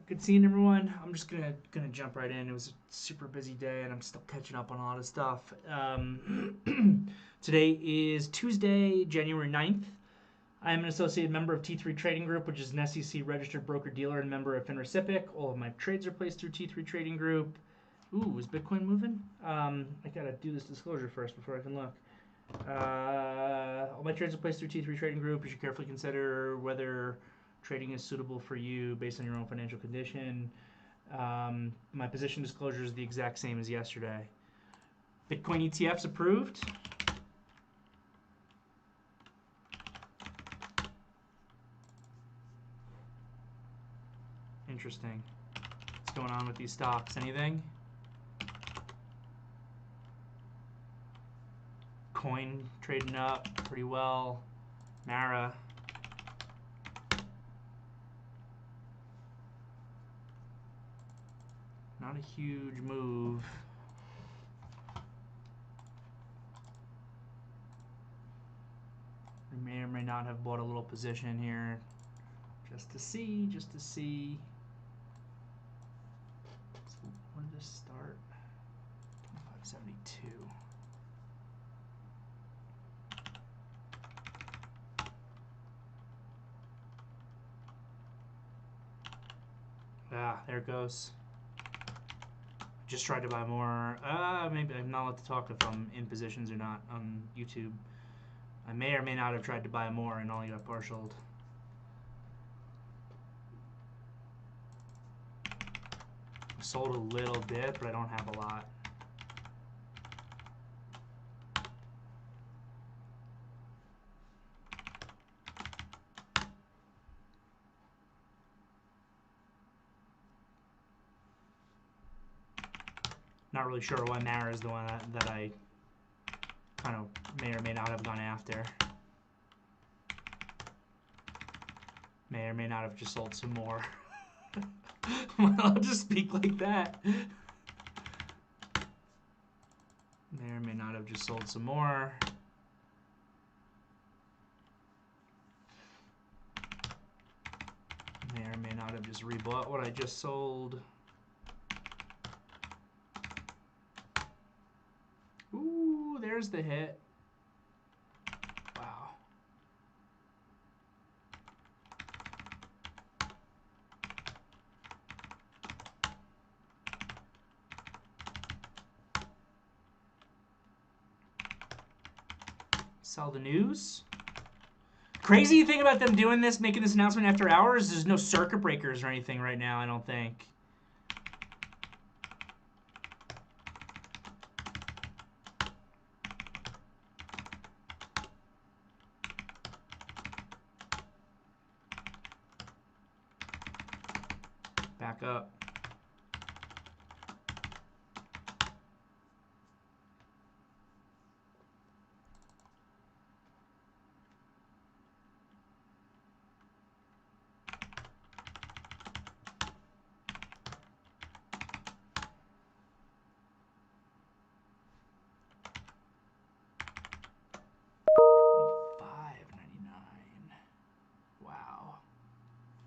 good seeing everyone. I'm just gonna jump right in. It was a super busy day, and I'm still catching up on a lot of stuff. Today is Tuesday, January 9th. I am an associate member of T3 Trading Group, which is an SEC registered broker-dealer and member of FINRA/SIPC. All of my trades are placed through T3 Trading Group. Ooh, is Bitcoin moving? I gotta do this disclosure first before I can look. All my trades are placed through T3 Trading Group. You should carefully consider whether trading is suitable for you based on your own financial condition. My position disclosure is the exact same as yesterday. Bitcoin ETFs approved. Interesting. What's going on with these stocks? Anything? Coin trading up pretty well. Mara. Not a huge move. We may or may not have bought a little position here. Just to see. So when did this start? 25.72. Ah, there it goes. Just tried to buy more. Maybe I'm not allowed to talk if I'm in positions or not on YouTube. I may or may not have tried to buy more and only got partialed. I sold a little bit, but I don't have a lot. Not really sure why Mara is the one that I kind of may or may not have gone after. May or may not have just sold some more. Well, I'll just speak like that. May or may not have just sold some more. May or may not have just rebought what I just sold. Ooh, there's the hit. Wow. Sell the news. Crazy thing about them doing this, making this announcement after hours, there's no circuit breakers or anything right now, I don't think. Back up. $25.99. Wow.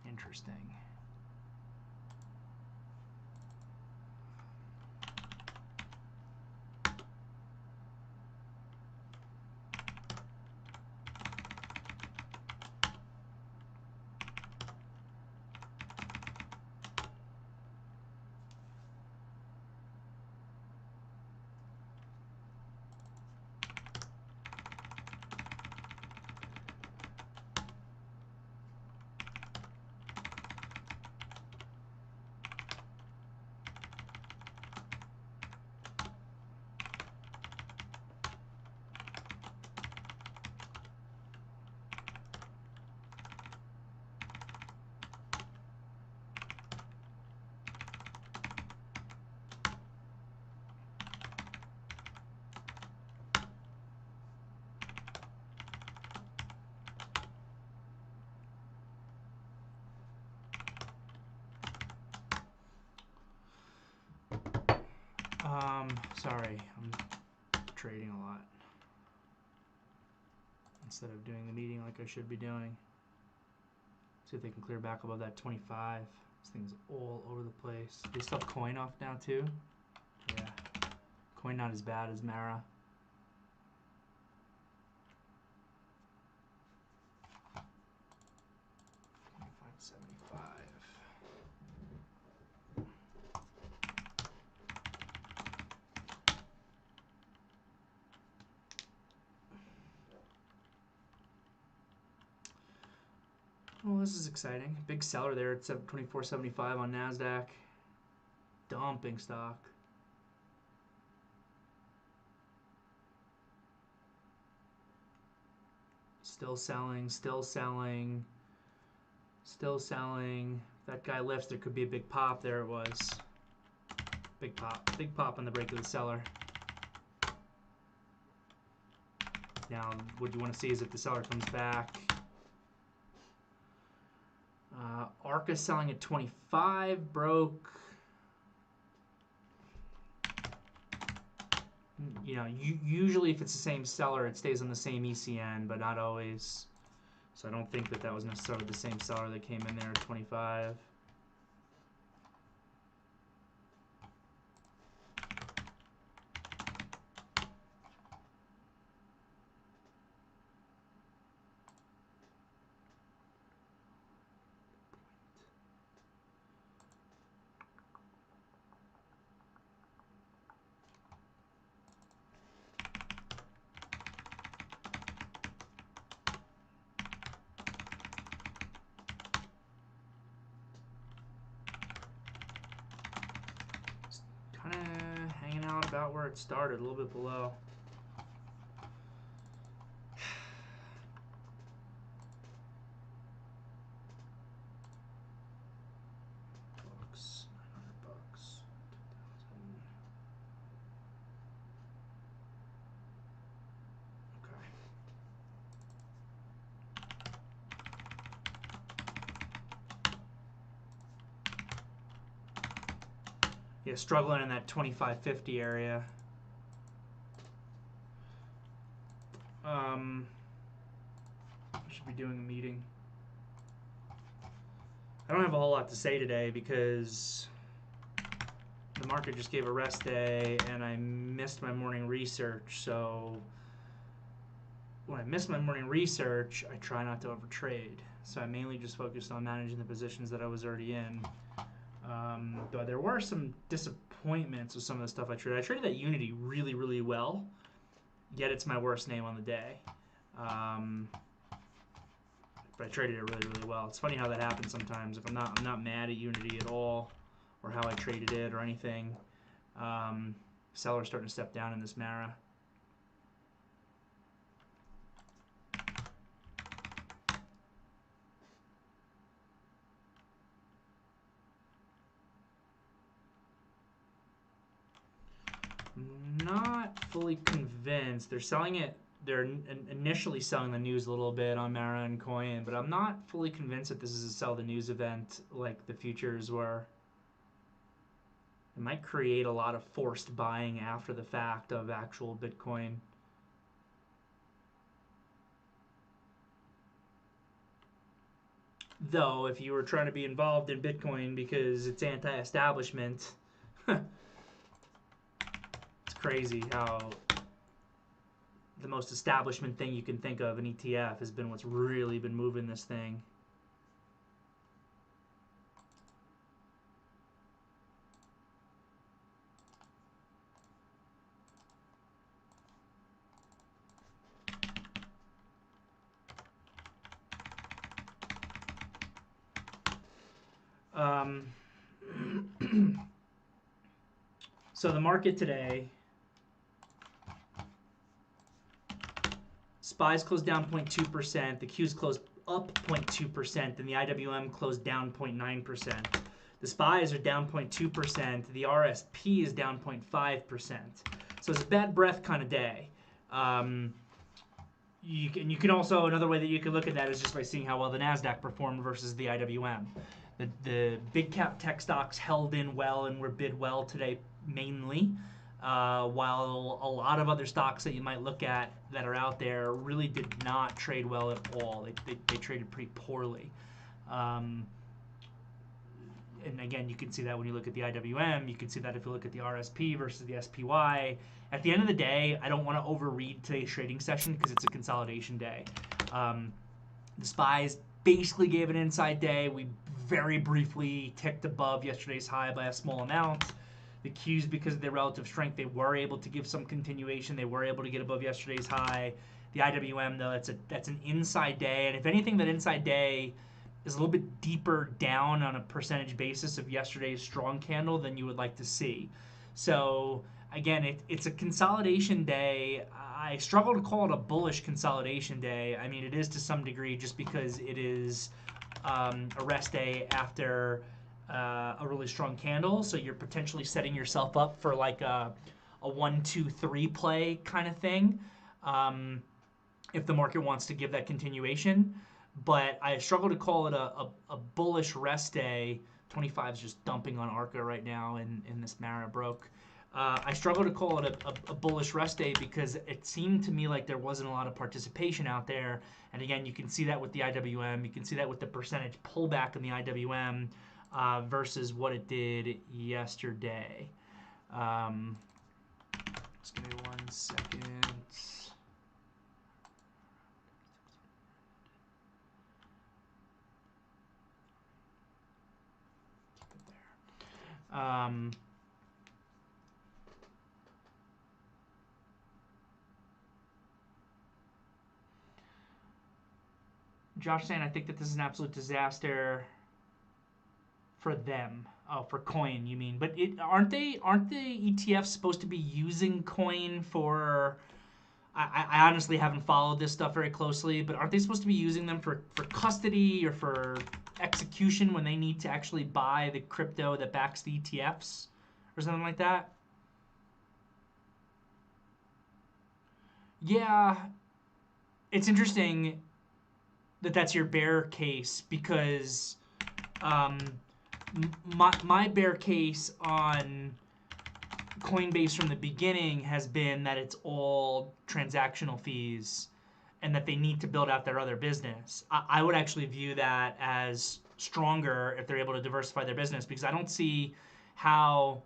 Interesting. Sorry, I'm trading a lot instead of doing the meeting like I should be doing. See if they can clear back above that 25. This thing's all over the place. They still have coin off now too? Yeah. Coin not as bad as Mara. Well, this is exciting. Big seller there at 24.75 on NASDAQ. Dumping stock. Still selling, still selling, still selling. If that guy lifts, there could be a big pop. There it was. Big pop on the break of the seller. Now, what you want to see is if the seller comes back. Arca selling at 25, broke. You know, usually if it's the same seller, it stays on the same ECN, but not always. So I don't think that that was necessarily the same seller that came in there at 25. Kind of hanging out about where it started, a little bit below. Bucks, $900, 2,000. Okay. Yeah, struggling in that 25.50 area. Should be doing a meeting. I don't have a whole lot to say today because the market just gave a rest day and I missed my morning research. So when I miss my morning research, I try not to overtrade. So I mainly just focused on managing the positions that I was already in. But there were some disappointments with some of the stuff I traded. I traded that Unity really, really well, yet it's my worst name on the day. But I traded it really, really well. It's funny how that happens sometimes. If I'm not mad at Unity at all, or how I traded it or anything. Seller's starting to step down in this Mara. Not fully convinced. They're selling it. They're initially selling the news a little bit on Mara and Coin, but I'm not fully convinced that this is a sell the news event like the futures were. It might create a lot of forced buying after the fact of actual Bitcoin. Though, if you were trying to be involved in Bitcoin because it's anti-establishment, it's crazy how the most establishment thing you can think of, an ETF, has been what's really been moving this thing. So the market today, SPYs closed down 0.2%, the Qs closed up 0.2%, and the IWM closed down 0.9%. The SPYs are down 0.2%, the RSP is down 0.5%. So it's a bad breath kind of day. You can also, another way that you can look at that is just by seeing how well the NASDAQ performed versus the IWM. The big cap tech stocks held in well and were bid well today mainly, while a lot of other stocks that you might look at that are out there really did not trade well at all. They traded pretty poorly. And again, you can see that when you look at the IWM. You can see that if you look at the RSP versus the SPY. At the end of the day, I don't want to overread today's trading session because it's a consolidation day. The SPYs basically gave an inside day. We very briefly ticked above yesterday's high by a small amount. The Qs, because of their relative strength, they were able to give some continuation. They were able to get above yesterday's high. The IWM, though, that's an inside day. And if anything, that inside day is a little bit deeper down on a percentage basis of yesterday's strong candle than you would like to see. So, again, it's a consolidation day. I struggle to call it a bullish consolidation day. I mean, it is to some degree just because it is a rest day after a really strong candle. So you're potentially setting yourself up for like a 1, 2, 3 play kind of thing if the market wants to give that continuation. But I struggle to call it a bullish rest day. 25 is just dumping on ARCA right now in this Mara broke. I struggle to call it a bullish rest day because it seemed to me like there wasn't a lot of participation out there. And again, you can see that with the IWM. You can see that with the percentage pullback in the IWM versus what it did yesterday. Just give me 1 second. Josh saying, I think that this is an absolute disaster for them. Oh, for coin, you mean? But aren't the ETFs supposed to be using coin for? I honestly haven't followed this stuff very closely, but aren't they supposed to be using them for custody or for execution when they need to actually buy the crypto that backs the ETFs or something like that? Yeah, it's interesting that that's your bear case because my bear case on Coinbase from the beginning has been that it's all transactional fees and that they need to build out their other business. I would actually view that as stronger if they're able to diversify their business because I don't see how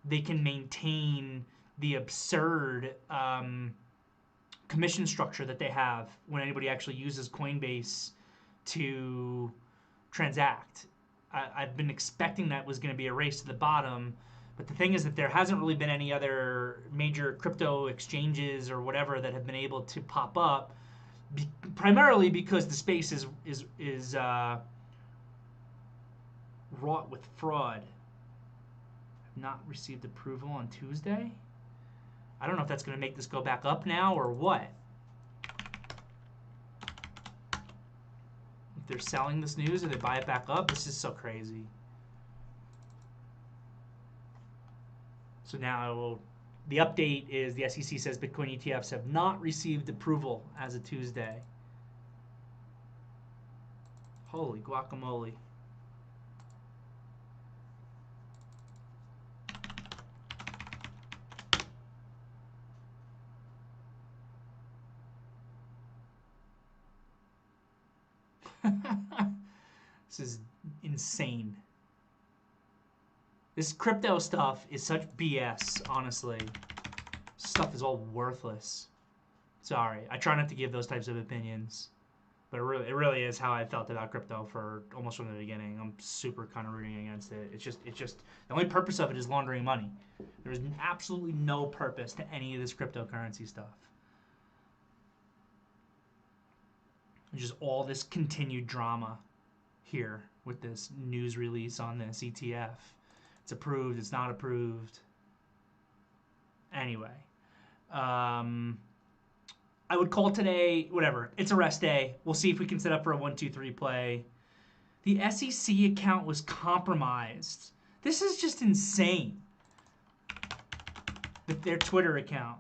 they can maintain the absurd commission structure that they have when anybody actually uses Coinbase to transact. I've been expecting that was going to be a race to the bottom, but the thing is that there hasn't really been any other major crypto exchanges or whatever that have been able to pop up, primarily because the space is wrought with fraud. I've not received approval on Tuesday. I don't know if that's going to make this go back up now or what. If they're selling this news or they buy it back up, this is so crazy. So now the update is the SEC says Bitcoin ETFs have not received approval as of Tuesday. Holy guacamole. This is insane. This crypto stuff is such BS, honestly. Stuff is all worthless. Sorry, I try not to give those types of opinions, but it really is how I felt about crypto for almost from the beginning. I'm super kind of rooting against it. It's just the only purpose of it is laundering money. There's absolutely no purpose to any of this cryptocurrency stuff. There's just all this continued drama here with this news release on this ETF. It's approved, it's not approved. Anyway, I would call today, whatever, it's a rest day. We'll see if we can set up for a 1, 2, 3 play. The SEC account was compromised. This is just insane. Their Twitter account.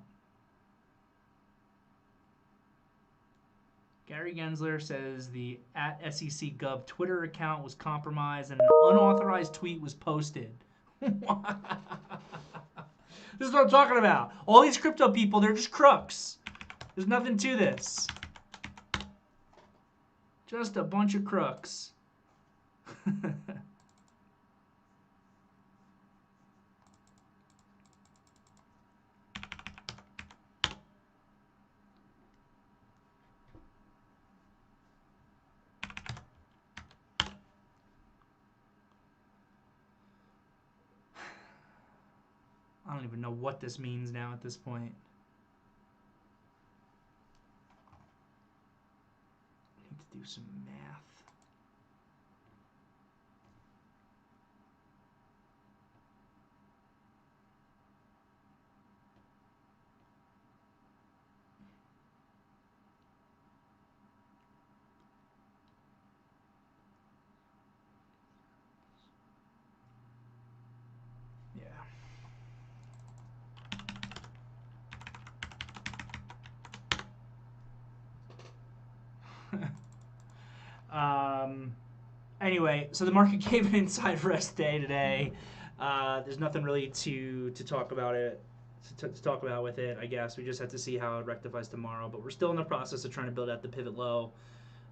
Gary Gensler says the @SECGov Twitter account was compromised and an unauthorized tweet was posted. This is what I'm talking about. All these crypto people, they're just crooks. There's nothing to this. Just a bunch of crooks. don't even know what this means now at this point. I need to do some math. Anyway, so the market gave an inside rest day today. There's nothing really to talk about it. To talk about with it, I guess we just have to see how it rectifies tomorrow. But we're still in the process of trying to build out the pivot low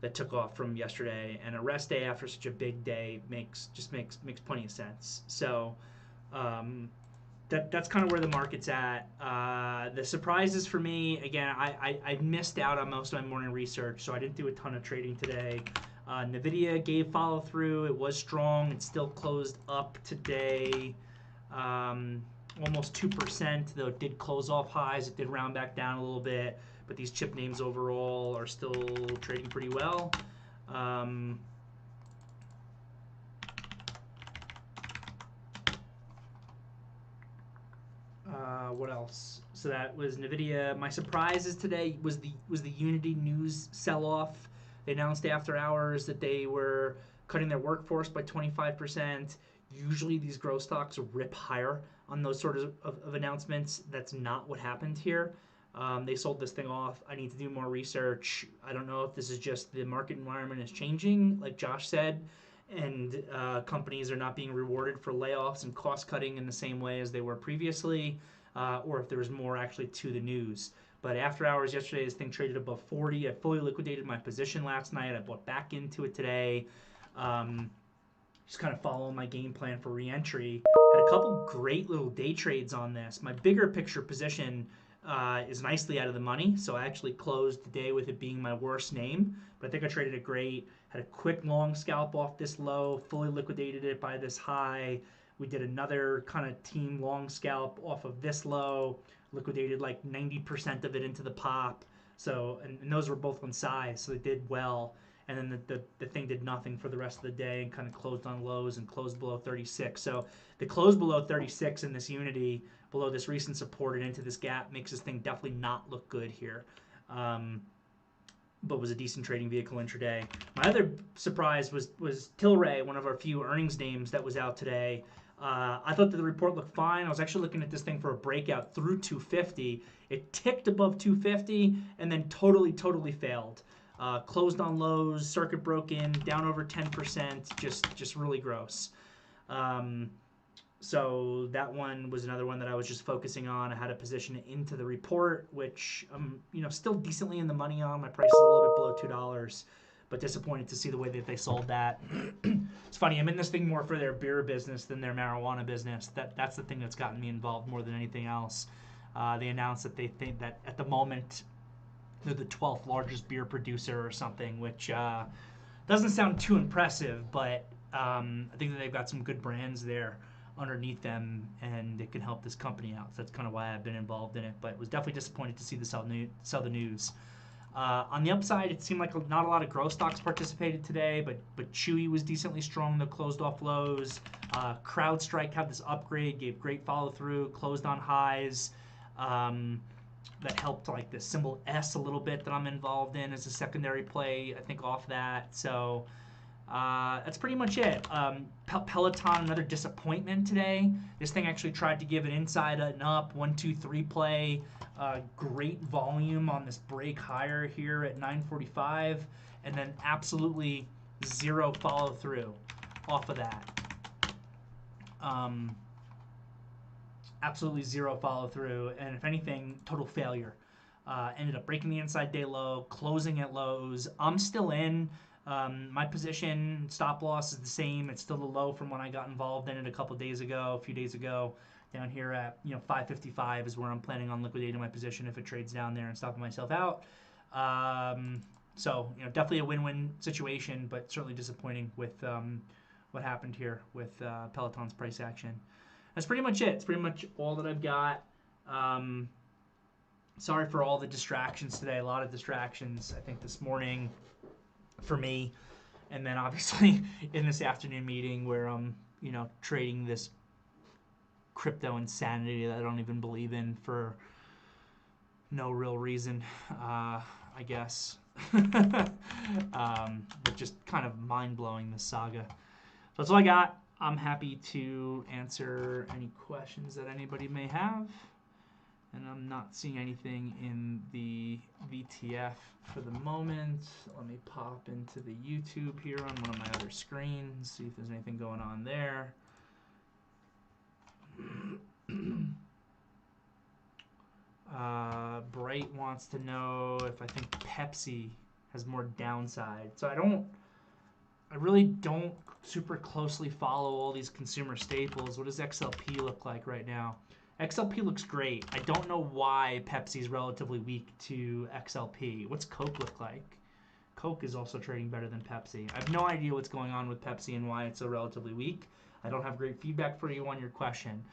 that took off from yesterday. And a rest day after such a big day makes plenty of sense. So that's kind of where the market's at. The surprises for me, again, I missed out on most of my morning research, so I didn't do a ton of trading today. NVIDIA gave follow through. It was strong. It still closed up today, almost 2%, though it did close off highs. It did round back down a little bit, but these chip names overall are still trading pretty well. What else? So that was NVIDIA. My surprises today was the Unity news sell-off. They announced after hours that they were cutting their workforce by 25%. Usually these growth stocks rip higher on those sort of announcements. That's not what happened here. They sold this thing off. I need to do more research. I don't know if this is just the market environment is changing, like Josh said, and companies are not being rewarded for layoffs and cost cutting in the same way as they were previously, or if there's more actually to the news. But after hours yesterday, this thing traded above 40. I fully liquidated my position last night. I bought back into it today. Just kind of following my game plan for re-entry. Had a couple great little day trades on this. My bigger picture position is nicely out of the money, so I actually closed the day with it being my worst name. But I think I traded it great. Had a quick long scalp off this low, fully liquidated it by this high. We did another kind of team long scalp off of this low, liquidated like 90% of it into the pop. So, and those were both on size, so they did well. And then the thing did nothing for the rest of the day and kind of closed on lows and closed below 36. So the close below 36 in this Unity, below this recent support and into this gap, makes this thing definitely not look good here. But was a decent trading vehicle intraday. My other surprise was Tilray, one of our few earnings names that was out today. I thought that the report looked fine. I was actually looking at this thing for a breakout through 250. It ticked above 250 and then totally failed. Closed on lows, circuit broke in, down over 10%, just really gross. So that one was another one that I was just focusing on. I had a position into the report, which I'm still decently in the money on. My price is a little bit below $2, but disappointed to see the way that they sold that. It's funny, I'm in this thing more for their beer business than their marijuana business. That's the thing that's gotten me involved more than anything else. They announced that they think that at the moment they're the 12th largest beer producer or something, which doesn't sound too impressive, but I think that they've got some good brands there underneath them, and it can help this company out. So that's kind of why I've been involved in it, but was definitely disappointed to see the sell the news. On the upside, it seemed like not a lot of growth stocks participated today, but Chewy was decently strong. They closed off lows. CrowdStrike had this upgrade, gave great follow through, closed on highs. That helped like the symbol S a little bit that I'm involved in as a secondary play, I think, off that. So that's pretty much it. Peloton, another disappointment today. This thing actually tried to give an inside and up 1, 2, 3 play. Great volume on this break higher here at 9:45, and then absolutely zero follow through off of that. Absolutely zero follow through, and if anything, total failure. Ended up breaking the inside day low, closing at lows. I'm still in. My position stop loss is the same. It's still the low from when I got involved in it a few days ago. Down here at 555 is where I'm planning on liquidating my position if it trades down there and stopping myself out. So definitely a win-win situation, but certainly disappointing with what happened here with Peloton's price action. that's pretty much it. It's pretty much all that I've got. Sorry for all the distractions today. A lot of distractions, I think, this morning for me. And then obviously in this afternoon meeting where I'm, trading this crypto insanity that I don't even believe in for no real reason, I guess. But just kind of mind-blowing, this saga. So that's all I got. I'm happy to answer any questions that anybody may have. And I'm not seeing anything in the VTF for the moment. Let me pop into the YouTube here on one of my other screens, see if there's anything going on there. Bright wants to know if I think Pepsi has more downside. So I really don't super closely follow all these consumer staples. What does XLP look like right now? XLP looks great. I don't know why Pepsi is relatively weak to XLP. What's Coke look like? Coke is also trading better than Pepsi. I have no idea what's going on with Pepsi and why it's so relatively weak. I don't have great feedback for you on your question.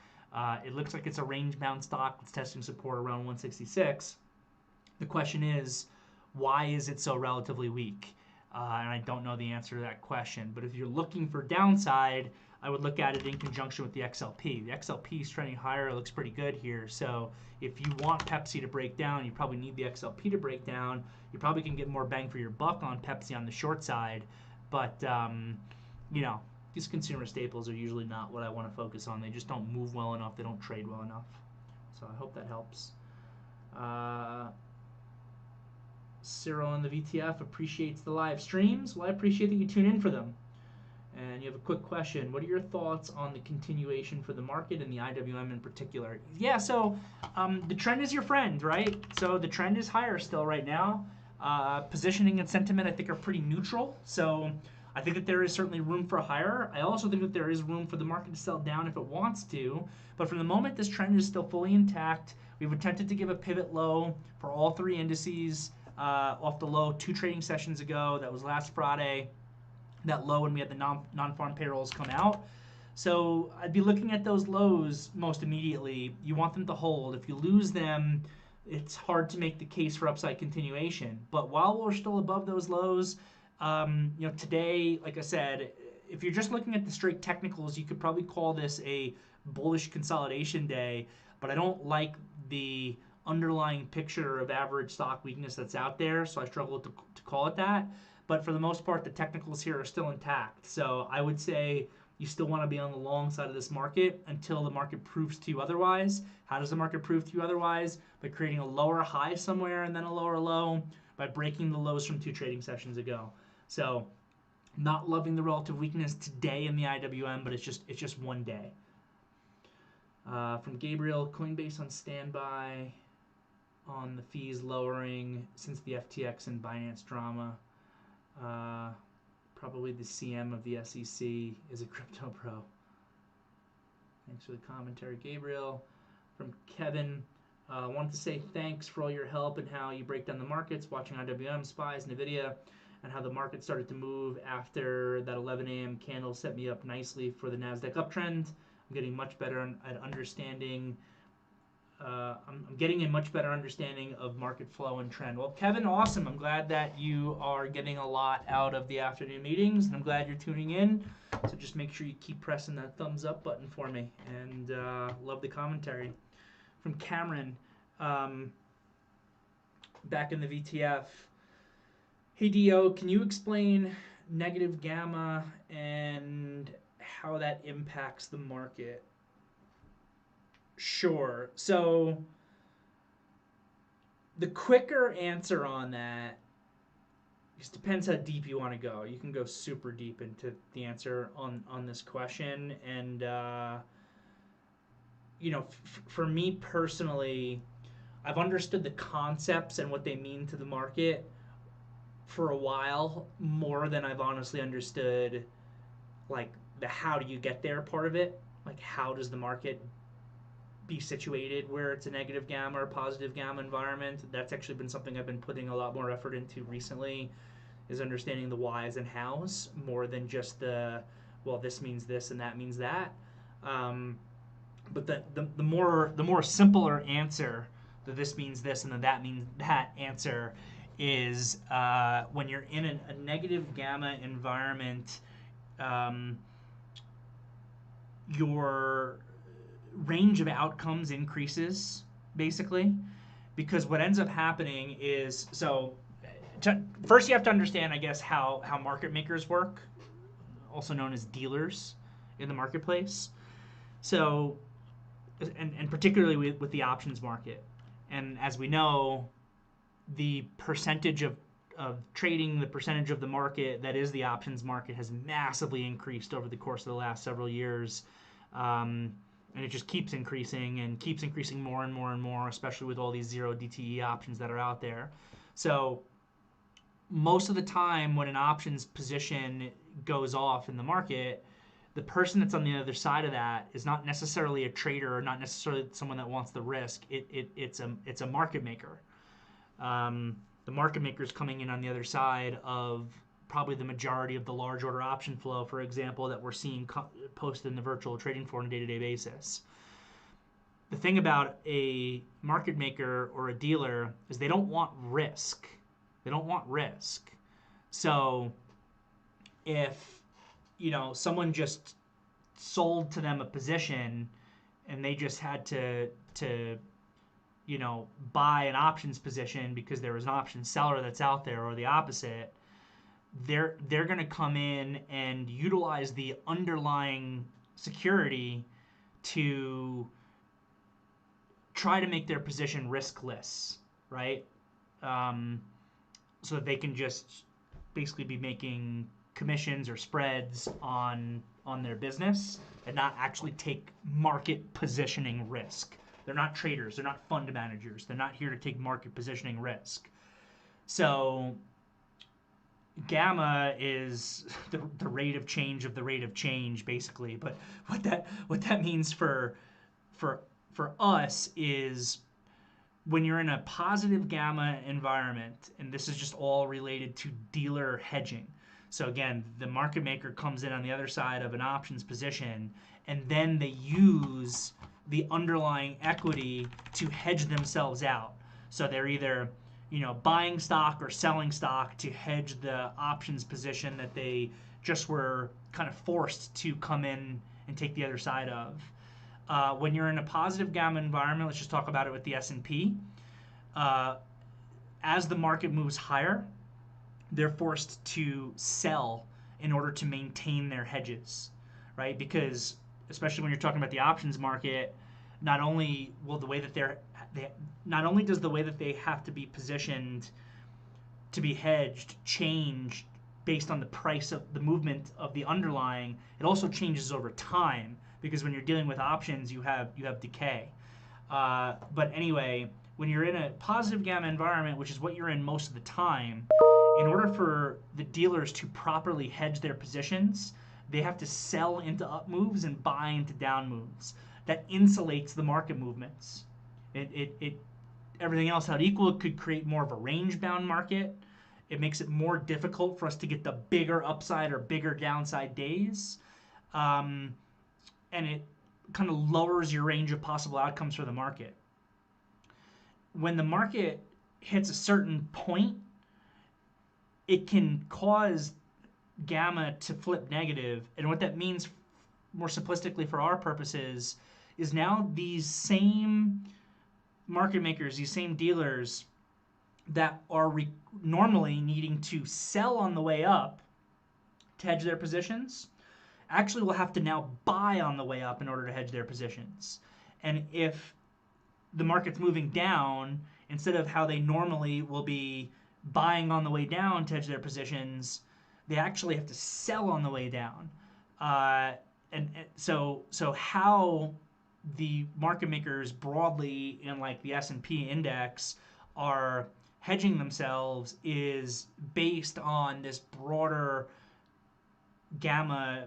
It looks like it's a range-bound stock that's testing support around 166. The question is, why is it so relatively weak? And I don't know the answer to that question. But if you're looking for downside, I would look at it in conjunction with the XLP. The XLP is trending higher. It looks pretty good here. So if you want Pepsi to break down, you probably need the XLP to break down. You probably can get more bang for your buck on Pepsi on the short side. But, these consumer staples are usually not what I want to focus on. They just don't move well enough. They don't trade well enough. So I hope that helps. Cyril in the VTF appreciates the live streams. Well, I appreciate that you tune in for them. And you have a quick question. What are your thoughts on the continuation for the market and the IWM in particular? Yeah, so the trend is your friend, right? So the trend is higher still right now. Positioning and sentiment, I think, are pretty neutral. So I think that there is certainly room for higher. I also think that there is room for the market to sell down if it wants to. But for the moment, this trend is still fully intact. We've attempted to give a pivot low for all three indices off the low 2 trading sessions ago. That was last Friday. That low when we had the non-farm payrolls come out. So I'd be looking at those lows most immediately. You want them to hold. If you lose them, it's hard to make the case for upside continuation. But while we're still above those lows, today, like I said, if you're just looking at the straight technicals, you could probably call this a bullish consolidation day. But I don't like the underlying picture of average stock weakness that's out there, so I struggle to call it that. But for the most part, the technicals here are still intact. So I would say you still want to be on the long side of this market until the market proves to you otherwise. How does the market prove to you otherwise? By creating a lower high somewhere and then a lower low, by breaking the lows from 2 trading sessions ago. So not loving the relative weakness today in the IWM, but it's just one day. From Gabriel, Coinbase on standby on the fees lowering since the FTX and Binance drama. Probably the CM of the SEC is a crypto pro. Thanks for the commentary, Gabriel. From Kevin, wanted to say thanks for all your help and how you break down the markets, watching IWM, SPYs, NVIDIA, and how the market started to move after that 11 a.m. candle set me up nicely for the NASDAQ uptrend. I'm getting much better at understanding. I'm getting a much better understanding of market flow and trend. Well, Kevin, awesome. I'm glad that you are getting a lot out of the afternoon meetings, and I'm glad you're tuning in. So just make sure you keep pressing that thumbs up button for me, and love the commentary. From Cameron, back in the VTF. Hey, Dio, can you explain negative gamma and how that impacts the market? Sure. So the quicker answer on that just depends how deep you want to go. You can go super deep into the answer on this question. And, for me personally, I've understood the concepts and what they mean to the market for a while more than I've honestly understood, like, the how do you get there part of it. Like, how does the market be situated where it's a negative gamma or positive gamma environment? That's actually been something I've been putting a lot more effort into recently, is understanding the whys and hows more than just the, well, this means this and that means that. But the more simpler answer that this means this and that means that answer is when you're in a negative gamma environment, um, your range of outcomes increases basically, because what ends up happening is first you have to understand, I guess, how market makers work, also known as dealers in the marketplace. So, and particularly with the options market. And as we know, the percentage of trading, the percentage of the market that is the options market has massively increased over the course of the last several years. And it just keeps increasing and keeps increasing more and more and more, especially with all these zero DTE options that are out there. So most of the time when an options position goes off in the market, the person that's on the other side of that is not necessarily a trader or not necessarily someone that wants the risk. It's a market maker. The market maker is coming in on the other side of probably the majority of the large order option flow, for example, that we're seeing posted in the virtual trading floor on a day-to-day basis. The thing about a market maker or a dealer is they don't want risk. They don't want risk. So if someone just sold to them a position and they just had to buy an options position because there was an option seller that's out there, or the opposite, they're going to come in and utilize the underlying security to try to make their position riskless, right? So that they can just basically be making commissions or spreads on their business and not actually take market positioning risk. They're not traders. They're not fund managers. They're not here to take market positioning risk. So gamma is the rate of change of the rate of change, basically. But what that means for us is when you're in a positive gamma environment, and this is just all related to dealer hedging. So again, the market maker comes in on the other side of an options position, and then they use the underlying equity to hedge themselves out. So they're either buying stock or selling stock to hedge the options position that they just were kind of forced to come in and take the other side of. When you're in a positive gamma environment, let's just talk about it with the S&P. As the market moves higher, they're forced to sell in order to maintain their hedges, right? Because especially when you're talking about the options market, not only does the way that they have to be positioned to be hedged change based on the price of the movement of the underlying, it also changes over time, because when you're dealing with options, you have decay. But anyway, when you're in a positive gamma environment, which is what you're in most of the time, in order for the dealers to properly hedge their positions, they have to sell into up moves and buy into down moves. That insulates the market movements. Everything else held equal, it could create more of a range-bound market. It makes it more difficult for us to get the bigger upside or bigger downside days. And it kind of lowers your range of possible outcomes for the market. When the market hits a certain point, it can cause gamma to flip negative. And what that means, more simplistically for our purposes, is now these same market makers, these same dealers that are normally needing to sell on the way up to hedge their positions, actually will have to now buy on the way up in order to hedge their positions. And if the market's moving down, instead of how they normally will be buying on the way down to hedge their positions, they actually have to sell on the way down. And so how the market makers broadly in like the S&P index are hedging themselves is based on this broader gamma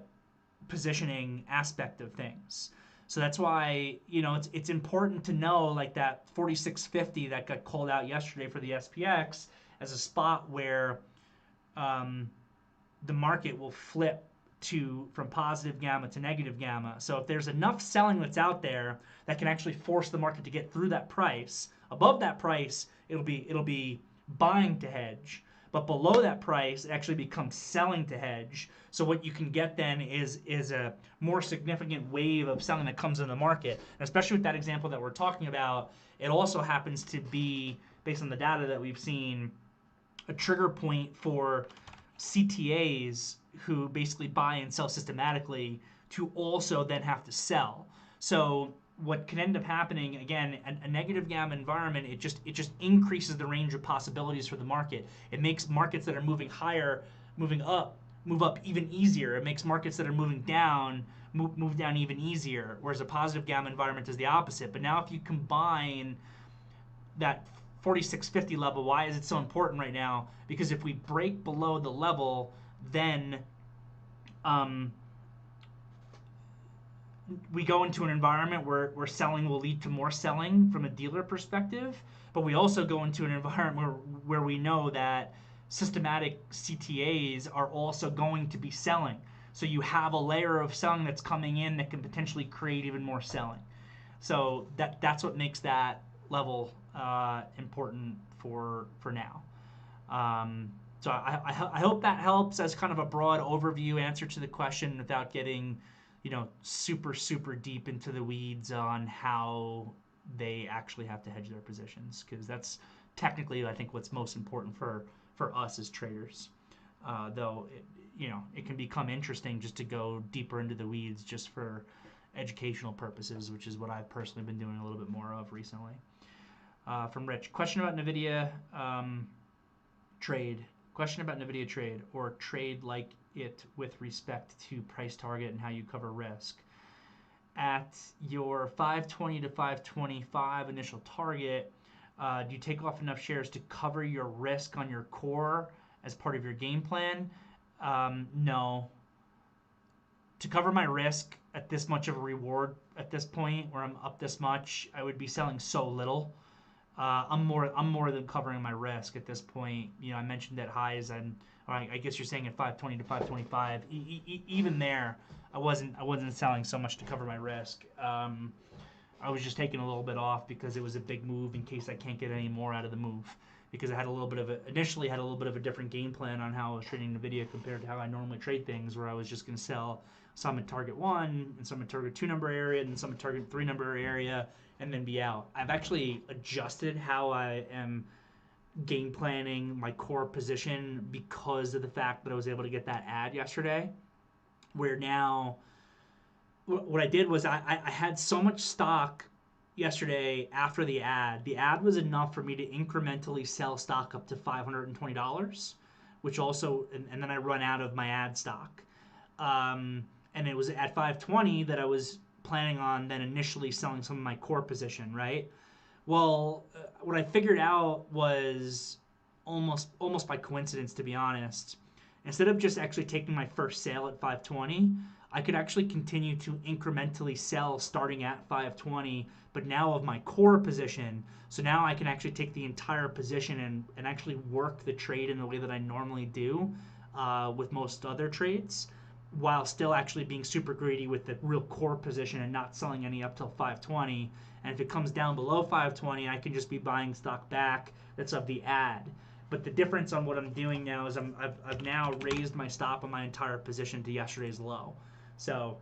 positioning aspect of things. So that's why it's important to know, like, that 4650 that got called out yesterday for the SPX as a spot where the market will flip from positive gamma to negative gamma. So if there's enough selling that's out there that can actually force the market to get through that price, above that price, it'll be buying to hedge. But below that price, it actually becomes selling to hedge. So what you can get then is a more significant wave of selling that comes in the market. And especially with that example that we're talking about, it also happens to be, based on the data that we've seen, a trigger point for CTAs who basically buy and sell systematically to also then have to sell. So what can end up happening, again, a negative gamma environment, it just increases the range of possibilities for the market. It makes markets that are moving higher, move up even easier. It makes markets that are moving down move down even easier, whereas a positive gamma environment is the opposite. But now if you combine that 4650 level, why is it so important right now? Because if we break below the level, then we go into an environment where selling will lead to more selling from a dealer perspective, but we also go into an environment where we know that systematic CTAs are also going to be selling. So you have a layer of selling that's coming in that can potentially create even more selling. So that's what makes that level important for now. So I hope that helps as kind of a broad overview answer to the question without getting, super deep into the weeds on how they actually have to hedge their positions, because that's technically, I think, what's most important for us as traders. Though it can become interesting just to go deeper into the weeds just for educational purposes, which is what I've personally been doing a little bit more of recently. From Rich, question about NVIDIA trade. Question about NVIDIA trade, or trade like it with respect to price target and how you cover risk. At your 520 to 525 initial target, do you take off enough shares to cover your risk on your core as part of your game plan? No. To cover my risk at this much of a reward at this point, where I'm up this much, I would be selling so little. I'm more than covering my risk at this point. I mentioned at highs, I guess you're saying at 520 to 525. Even there, I wasn't selling so much to cover my risk. I was just taking a little bit off because it was a big move in case I can't get any more out of the move. Because I had initially had a little bit of a different game plan on how I was trading NVIDIA compared to how I normally trade things, where I was just going to sell some at target 1 and some at target 2 number area and some at target 3 number area and then be out. I've actually adjusted how I am game planning my core position because of the fact that I was able to get that ad yesterday, where now what I did was I had so much stock yesterday after the ad. The ad was enough for me to incrementally sell stock up to $520, which also, and then I run out of my ad stock. And it was at 520 that I was planning on then initially selling some of my core position, right? Well, what I figured out was almost by coincidence, to be honest. Instead of just actually taking my first sale at 520, I could actually continue to incrementally sell starting at 520, but now of my core position. So now I can actually take the entire position and actually work the trade in the way that I normally do with most other trades, while still actually being super greedy with the real core position and not selling any up till 520. And if it comes down below 520, I can just be buying stock back that's of the ad. But the difference on what I'm doing now is I've now raised my stop on my entire position to yesterday's low. So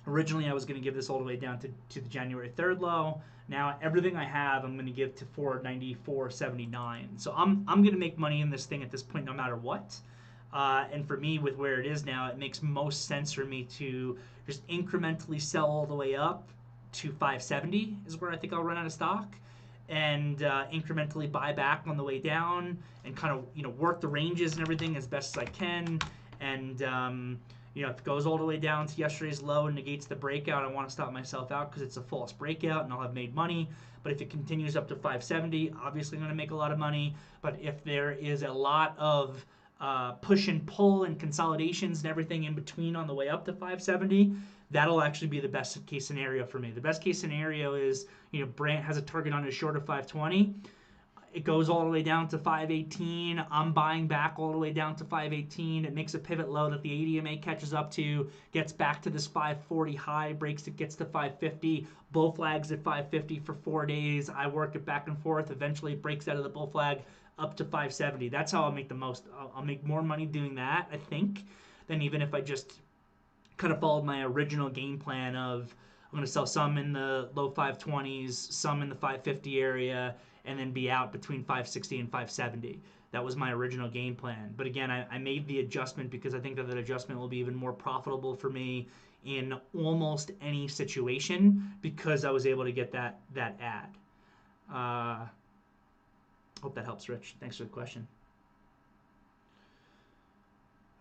originally I was going to give this all the way down to the January 3rd low. Now everything I have I'm going to give to 494.79. So I'm going to make money in this thing at this point no matter what. And for me, with where it is now, it makes most sense for me to just incrementally sell all the way up to 570 is where I think I'll run out of stock, and incrementally buy back on the way down and kind of work the ranges and everything as best as I can. And if it goes all the way down to yesterday's low and negates the breakout, I want to stop myself out because it's a false breakout and I'll have made money. But if it continues up to 570, obviously I'm going to make a lot of money. But if there is a lot of push and pull and consolidations and everything in between on the way up to 570, that'll actually be the best case scenario for me. The best case scenario is, Brant has a target on his short of 520. it goes all the way down to 518. I'm buying back all the way down to 518. It makes a pivot low that the ADMA catches up to, gets back to this 540 high, breaks it, gets to 550. Bull flags at 550 for 4 days. I work it back and forth. Eventually, it breaks out of the bull flag up to 570. That's how I'll make the most. I'll make more money doing that, I think, than even if I just kind of followed my original game plan of I'm going to sell some in the low 520s, some in the 550 area, and then be out between 560 and 570. That was my original game plan. But again, I made the adjustment because I think that adjustment will be even more profitable for me in almost any situation because I was able to get that ad. Hope that helps, Rich. Thanks for the question.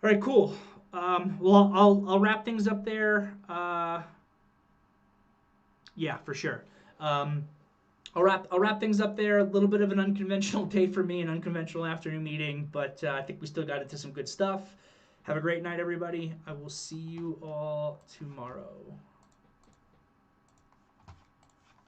All right, cool. Well, I'll wrap things up there. Yeah, for sure. I'll wrap things up there. A little bit of an unconventional day for me, an unconventional afternoon meeting, but I think we still got into some good stuff. Have a great night, everybody. I will see you all tomorrow.